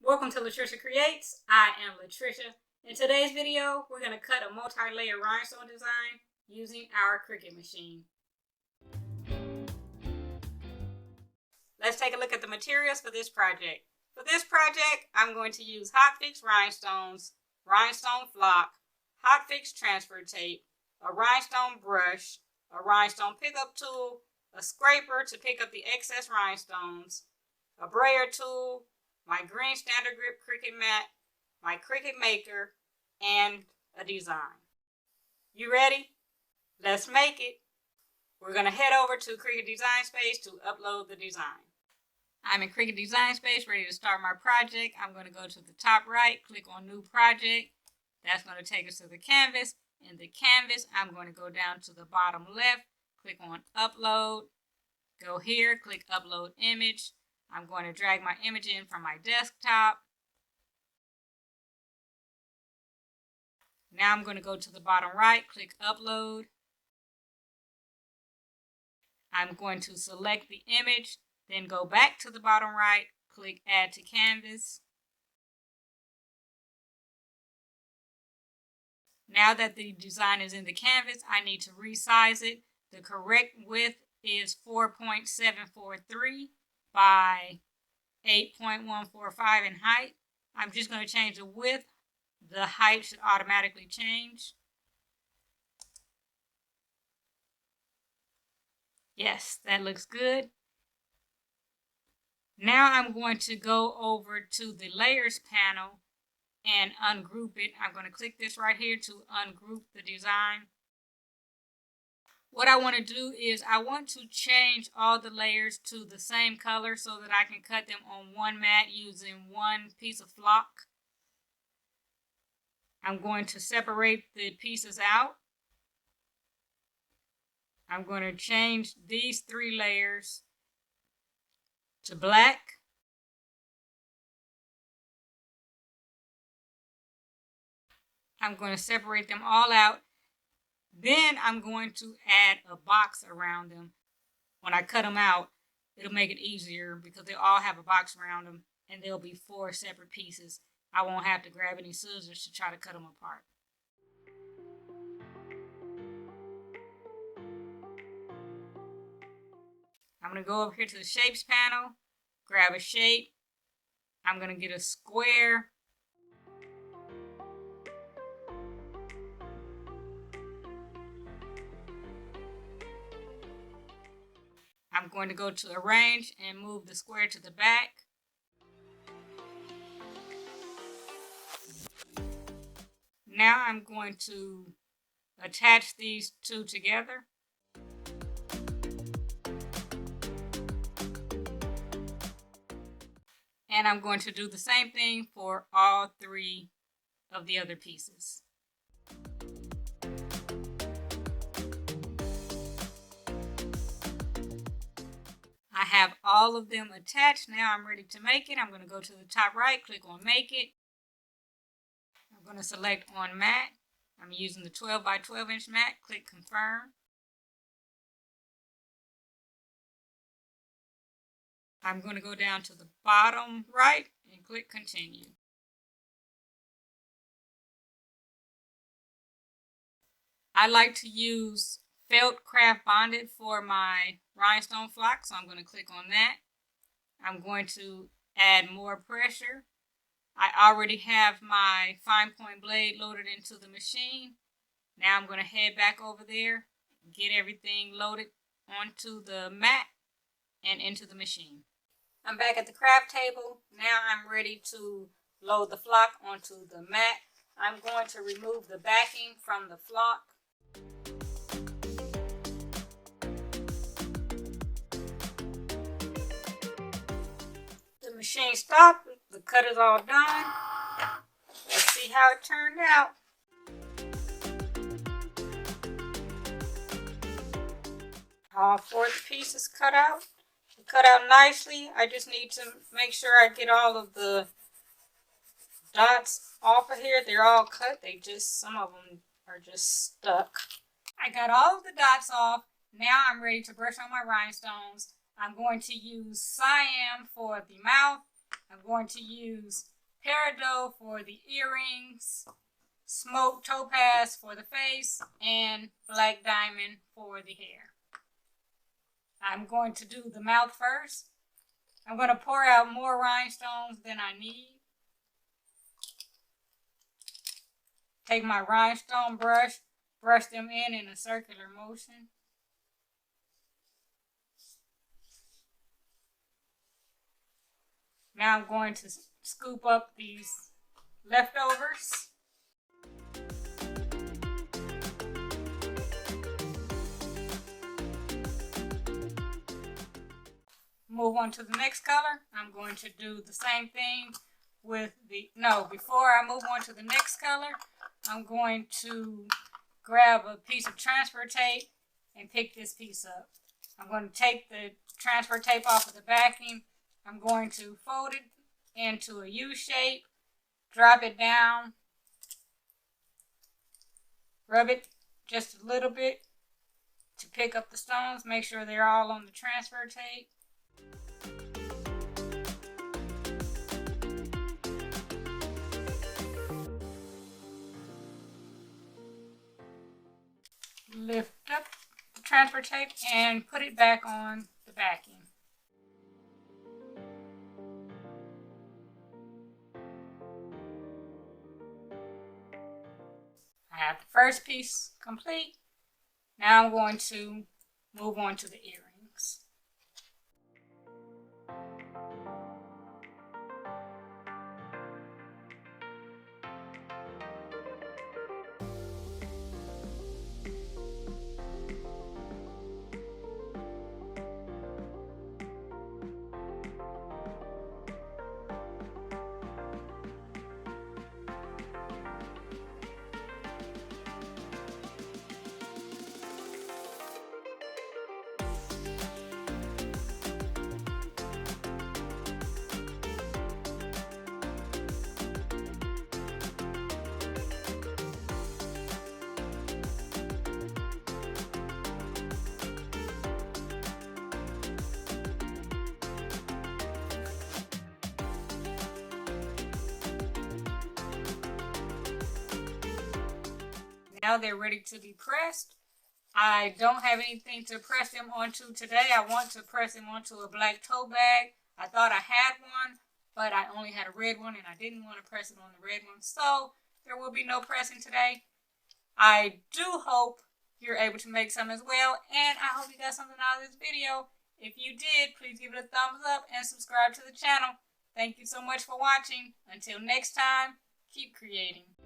Welcome to Latricia Creates. I am Latricia. In today's video, we're going to cut a multi-layer rhinestone design using our Cricut machine. Let's take a look at the materials for this project. For this project, I'm going to use hotfix rhinestones, rhinestone flock, hotfix transfer tape, a rhinestone brush, a rhinestone pickup tool, a scraper to pick up the excess rhinestones, a brayer tool, my green standard grip Cricut mat, my Cricut Maker, and a design. You ready? Let's make it. We're going to head over to Cricut Design Space to upload the design. I'm in Cricut Design Space ready to start my project. I'm going to go to the top right, click on New Project. That's going to take us to the canvas. In the canvas, I'm going to go down to the bottom left, click on Upload. Go here, click Upload Image. I'm going to drag my image in from my desktop. Now I'm going to go to the bottom right, click Upload. I'm going to select the image, then go back to the bottom right, click Add to Canvas. Now that the design is in the canvas, I need to resize it. The correct width is 4.743 by 8.145 in height. I'm just going to change the width. The height should automatically change. Yes, that looks good. Now I'm going to go over to the layers panel and ungroup it. I'm going to click this right here to ungroup the design. What I want to do is I want to change all the layers to the same color so that I can cut them on one mat using one piece of flock. I'm going to separate the pieces out. I'm going to change these 3 layers to black. I'm going to separate them all out. Then I'm going to add a box around them. When I cut them out, it'll make it easier because they all have a box around them and there'll be 4 separate pieces. I won't have to grab any scissors to try to cut them apart. I'm going to go over here to the shapes panel, grab a shape. I'm going to get a square. I'm going to go to Arrange and move the square to the back. Now I'm going to attach these 2 together. And I'm going to do the same thing for all 3 of the other pieces. I have all of them attached. Now I'm ready to make it. I'm going to go to the top right, click on Make It. I'm going to select on Mat. I'm using the 12 by 12 inch mat. Click Confirm. I'm going to go down to the bottom right and click Continue. I like to use felt craft bonded for my rhinestone flock, so I'm going to click on that. I'm going to add more pressure. I already have my fine point blade loaded into the machine. Now I'm going to head back over there, get everything loaded onto the mat and into the machine. I'm back at the craft table. Now I'm ready to load the flock onto the mat. I'm going to remove the backing from the flock. The machine stopped. The cut is all done. Let's see how it turned out. All 4 of the pieces cut out. Cut out nicely. I just need to make sure I get all of the dots off of here. They're all cut. Some of them are just stuck. I got all of the dots off. Now I'm ready to brush on my rhinestones. I'm going to use cyan for the mouth. I'm going to use peridot for the earrings, smoked topaz for the face, and black diamond for the hair. I'm going to do the mouth first. I'm going to pour out more rhinestones than I need. Take my rhinestone brush, brush them in a circular motion. Now I'm going to scoop up these leftovers. Move on to the next color. I'm going to do the same thing with before I move on to the next color, I'm going to grab a piece of transfer tape and pick this piece up. I'm going to take the transfer tape off of the backing. I'm going to fold it into a U shape, drop it down, rub it just a little bit to pick up the stones. Make sure they're all on the transfer tape. Lift up the transfer tape and put it back on the backing. I have the first piece complete. Now I'm going to move on to the earrings. Now they're ready to be pressed. I don't have anything to press them onto today. I want to press them onto a black tote bag. I thought I had one, but I only had a red one and I didn't want to press it on the red one. So there will be no pressing today. I do hope you're able to make some as well, and I hope you got something out of this video. If you did, please give it a thumbs up and subscribe to the channel. Thank you so much for watching. Until next time, keep creating.